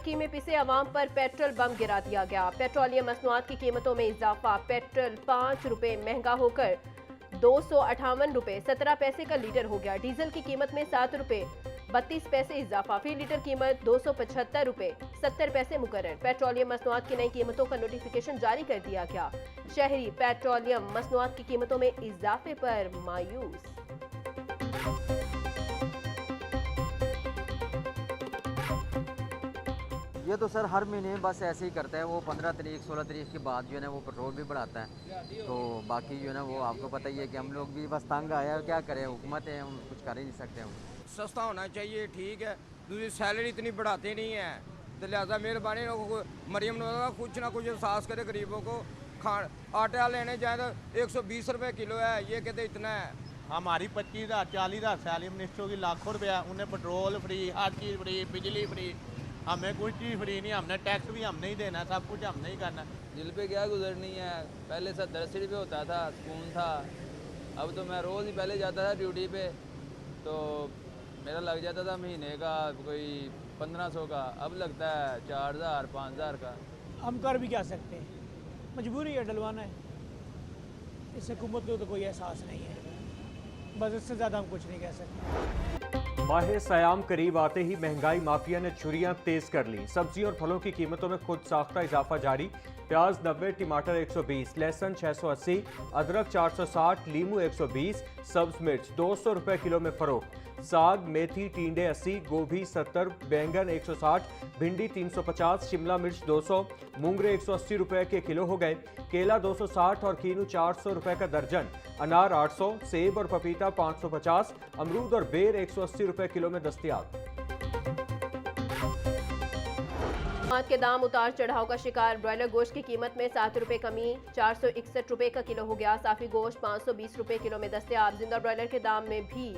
चक्की में पिसे अवाम पर पेट्रोल बम गिरा दिया गया। पेट्रोलियम मसनूआत की कीमतों में इजाफा। पेट्रोल 5 रुपए महंगा होकर 258 रुपए 17 पैसे का लीटर हो गया। डीजल की कीमत में 7 रुपए 32 पैसे इजाफा। फी लीटर कीमत 275 रुपए 70 पैसे मुकर्रर। पेट्रोलियम मसनूआत की नई कीमतों का नोटिफिकेशन जारी कर दिया गया। शहरी पेट्रोलियम मसनूआत की कीमतों में इजाफे पर मायूस। ये तो सर हर महीने बस ऐसे ही करता है वो। 15 तारीख 16 तारीख के बाद जो है ना वो पेट्रोल भी बढ़ाता है। तो बाकी जो है ना वो आपको पता ही है कि हम लोग भी बस तंग आए हैं। क्या करें, हुकूमत है, हम कुछ कर ही नहीं सकते। हम सस्ता होना चाहिए, ठीक है। दूसरी सैलरी इतनी बढ़ाते नहीं है, तो लिहाजा मेहरबानी मरियम नवाज कुछ ना कुछ एहसास करे गरीबों को। खान आटा लेने जाए तो 120 रुपये किलो है, ये कहते इतना है। हमारी 25,000 40,000 सैलरी मिनिस्टरों की लाखों रुपया, उन्हें पेट्रोल फ्री, हर चीज़ फ्री, बिजली फ्री, हमें कोई चीज़ फ्री नहीं। हमने टैक्स भी हमने ही देना, सब कुछ हमने ही करना। दिल पे क्या गुजरनी है। पहले 70-80 रुपये होता था, सुकून था। अब तो मैं रोज़ ही पहले जाता था ड्यूटी पे, तो मेरा लग जाता था महीने का कोई 1500 का, अब लगता है 4000 5000 का। हम कर भी क्या सकते हैं, मजबूरी है, डलवाना है। इस हुकूमत को तो कोई एहसास नहीं है, बस इससे ज़्यादा हम कुछ नहीं कह सकते। माह सयाम करीब आते ही महंगाई माफिया ने छुरियां तेज कर ली। सब्जियों और फलों की कीमतों में खुद साख्ता इजाफा जारी। प्याज 90, टमाटर 120, लहसुन 680, अदरक 460, लीमू 120, सब्ज मिर्च 200 रुपए किलो में फरोख्त। साग, मेथी, टींडे 80, गोभी 70, बैंगन 160, भिंडी 350, शिमला मिर्च 200, मूंगरे 180 रुपए के किलो हो गए। केला 260 और कीनू 400 रुपए का दर्जन। अनार 800, सेब और पपीता 550, अमरूद और बेर 180 रुपए किलो में दस्तयाब। मांस के दाम उतार चढ़ाव का शिकार। ब्रॉयलर गोश्त की कीमत में 7 रुपए कमी, 461 रुपए का किलो हो गया। साफी गोश्त 520 रुपए किलो में दस्तयाब। जिंदा ब्रॉयलर के दाम में भी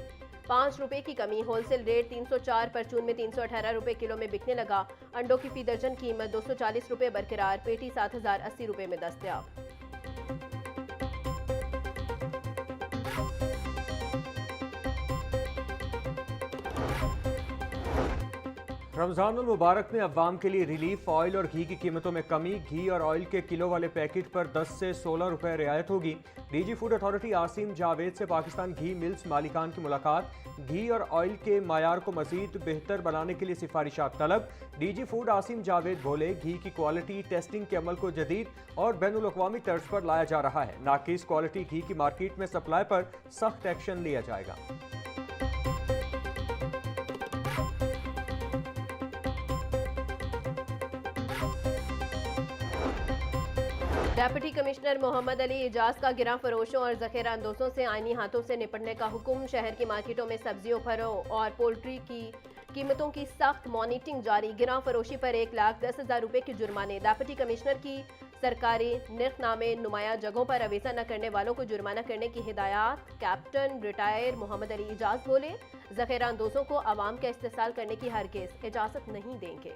5 रुपए की कमी। होलसेल रेट 304, परचून में 318 रुपए किलो में बिकने लगा। अंडों की फी दर्जन कीमत 240 रुपए बरकरार। पेटी 7080 रुपए में दस्तयाब। रमजान मुबारक में अवाम के लिए रिलीफ। ऑयल और घी की कीमतों में कमी। घी और ऑयल के किलो वाले पैकेट पर 10 से 16 रुपए रियायत होगी। DG food authority Asim Javed से पाकिस्तान घी मिल्स मालिकान की मुलाकात। घी और ऑयल के मायार को मजीद बेहतर बनाने के लिए सिफारिशात तलब। डीजी फूड आसिम जावेद बोले, घी की क्वालिटी टेस्टिंग के अमल को जदीद और बैनुल-अक़वामी तर्ज पर लाया जा रहा है। नाकिस क्वालिटी घी की मार्केट में सप्लाई पर सख्त एक्शन लिया जाएगा। डेप्यूटी कमिश्नर मोहम्मद अली इजाज का गिरां फरोशों और जखेरा अंदोजों से आईनी हाथों से निपटने का हुक्म। शहर की मार्केटों में सब्जियों, फलों और पोल्ट्री की कीमतों की सख्त मॉनिटरिंग जारी। गिरां फरोशी पर 1,10,000 रुपए के जुर्माने। डेप्यूटी कमिश्नर की सरकारी निर्खनामे नुमाया जगहों पर अवेसा न करने वालों को जुर्माना करने की हिदायत। कैप्टन रिटायर मोहम्मद अली इजाज बोले, जखेरा अंदोजों को आवाम का इस्तेसाल करने की हरगिज इजाजत नहीं देंगे।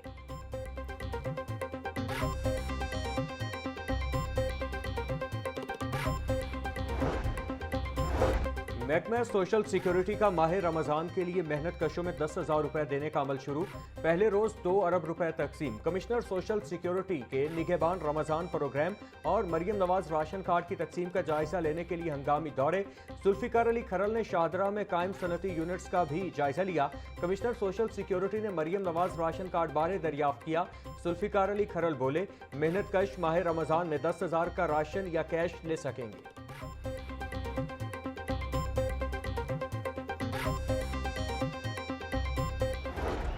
महकमा सोशल सिक्योरिटी का माह रमजान के लिए मेहनत कशों में 10,000 रुपए देने का अमल शुरू। पहले रोज 2 अरब रुपए तकसीम। कमिश्नर सोशल सिक्योरिटी के निगहबान रमजान प्रोग्राम और मरियम नवाज राशन कार्ड की तकसीम का जायजा लेने के लिए हंगामी दौरे। जुल्फिकार अली खरल ने शाहदरा में कायम सनती यूनिट्स का भी जायजा लिया। कमिश्नर सोशल सिक्योरिटी ने मरियम नवाज राशन कार्ड बारे दरियाफ्त किया। जुल्फिकार अली खरल बोले, मेहनत कश माह रमजान में 10,000 का राशन या कैश ले सकेंगे।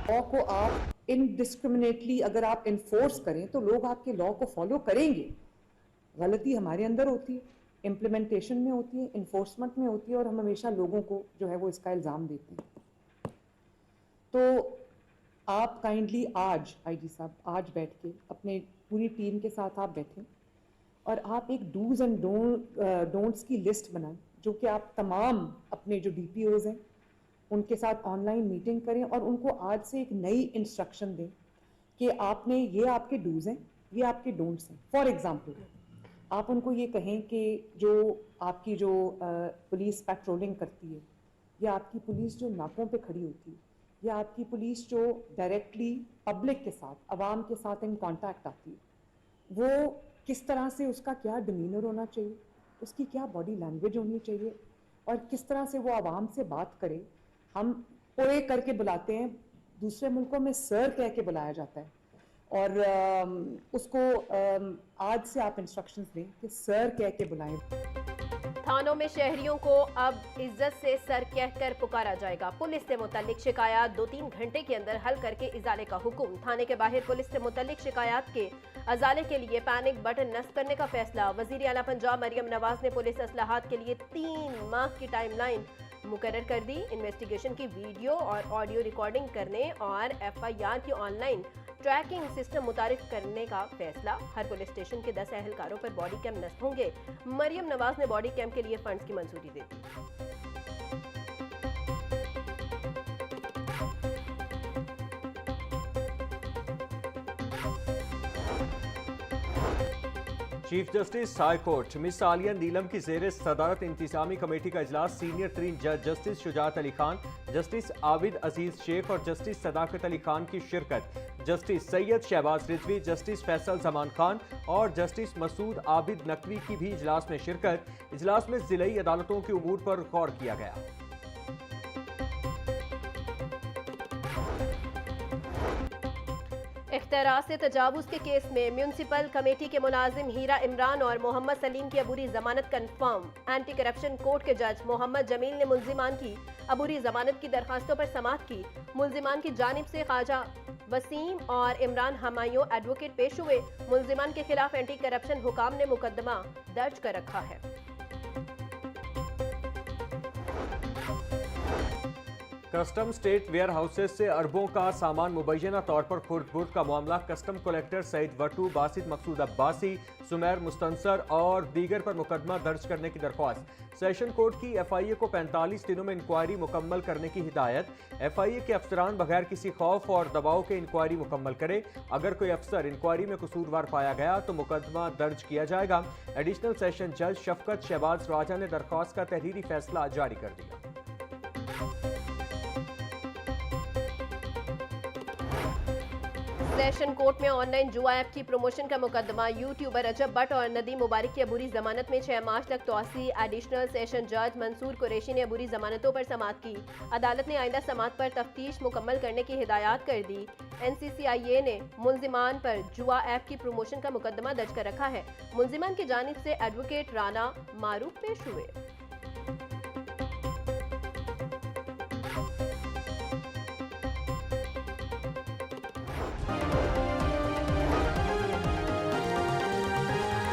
लॉ को आप इनडिस्क्रिमिनेटली अगर आप इन्फोर्स करें तो लोग आपके लॉ को फॉलो करेंगे। गलती हमारे अंदर होती है, इम्प्लीमेंटेशन में होती है, इन्फोर्समेंट में होती है, और हम हमेशा लोगों को जो है वो इसका इल्ज़ाम देते हैं। तो आप काइंडली आज आईजी साहब आज बैठ के अपने पूरी टीम के साथ आप बैठें और आप एक डूज एंड डोंट्स की लिस्ट बनाएं, जो कि आप तमाम अपने जो DPOs हैं उनके साथ ऑनलाइन मीटिंग करें और उनको आज से एक नई इंस्ट्रक्शन दें कि आपने ये आपके डूज हैं, ये आपके डोंट्स हैं। फॉर एग्जांपल आप उनको ये कहें कि जो आपकी जो पुलिस पेट्रोलिंग करती है या आपकी पुलिस जो नाकों पे खड़ी होती है या आपकी पुलिस जो डायरेक्टली पब्लिक के साथ, आवाम के साथ इन कांटेक्ट आती है, वो किस तरह से, उसका क्या डिमीनर होना चाहिए, उसकी क्या बॉडी लैंग्वेज होनी चाहिए और किस तरह से वो आवाम से बात करे। हम ओए करके बुलाते हैं, दूसरे मुल्कों में सर कह के बुलाया जाता है और उसको आज से आप इंस्ट्रक्शंस दें कि सर कह के बुलाएं। थानों में शहरियों को अब इज्जत से सर कहकर पुकारा जाएगा। पुलिस से मुतल्लिक शिकायत 2-3 घंटे के अंदर हल करके इजाले का हुक्म। थाने के बाहर पुलिस से मुतल्लिक शिकायत के अजाले के लिए पैनिक बटन नस्ब करने का फैसला। वजीर आला पंजाब मरियम नवाज ने पुलिस असलाहत के लिए 3 माह की टाइमलाइन मुकर्रर कर दी। इन्वेस्टिगेशन की वीडियो और ऑडियो रिकॉर्डिंग करने और FIR की ऑनलाइन ट्रैकिंग सिस्टम मुतारिफ करने का फैसला। हर पुलिस स्टेशन के 10 एहलकारों पर बॉडी कैम नस्ब होंगे। मरियम नवाज ने बॉडी कैम के लिए फंड्स की मंजूरी दे दी। Chief justice high court miss Aliya Neelam की जेर सदारत इंतजामी कमेटी का इजलास। सीनियर तरीन जज जस्टिस शुजात अली खान, जस्टिस आबिद अजीज शेख और जस्टिस सदाकत अली खान की शिरकत। जस्टिस सैयद शहबाज रिजवी, जस्टिस फैसल जमान खान और जस्टिस मसूद आबिद नकवी की भी इजलास में शिरकत। इजलास में जिलाई अदालतों के उमूर पर गौर किया गया। इख्तियार से तजावुज के केस में म्यूनसिपल कमेटी के मुलाजिम हीरा इमरान और मोहम्मद सलीम की अबूरी जमानत कन्फर्म। एंटी करप्शन कोर्ट के जज मोहम्मद जमील ने मुल्जिमान की अबूरी जमानत की दरखास्तों पर समाअत की। मुल्जिमान की जानिब से ख्वाजा वसीम और इमरान हमायूं एडवोकेट पेश हुए। मुल्जिमान के खिलाफ एंटी करप्शन हुकाम ने मुकदमा दर्ज कर रखा है। कस्टम स्टेट वेयर हाउसेज से अरबों का सामान मुबैना तौर पर खुर्द-बुर्द का मामला। कस्टम कलेक्टर सईद वटू, बासित मकसूद अब्बासी, सुमैर मुस्तंसर और दीगर पर मुकदमा दर्ज करने की दरख्वास्त। सेशन कोर्ट की FIA को 45 दिनों में इंक्वायरी मुकम्मल करने की हिदायत। FIA के अफसरान बगैर किसी खौफ और दबाव के इंक्वायरी मुकम्मल करे। अगर कोई अफसर इंक्वायरी में कसूरवार पाया गया तो मुकदमा दर्ज किया जाएगा। एडिशनल सेशन जज शफकत शहबाज राजा ने दरख्वास्त का तहरीरी फैसला जारी कर दिया। सेशन कोर्ट में ऑनलाइन जुआ ऐप की प्रमोशन का मुकदमा। यूट्यूबर रजब भट्ट और नदीम मुबारक की अबूरी जमानत में 6 मार्च तक तौसी। एडिशनल सेशन जज मंसूर कुरैशी ने अबूरी जमानतों पर समाअत की। अदालत ने आइंदा समाअत पर तफ्तीश मुकम्मल करने की हिदायत कर दी। NCCIA ने मुल्जिमान पर जुआ ऐप की प्रमोशन का मुकदमा दर्ज कर रखा है। मुल्जिमान की जानिब से एडवोकेट राना मारूफ पेश हुए।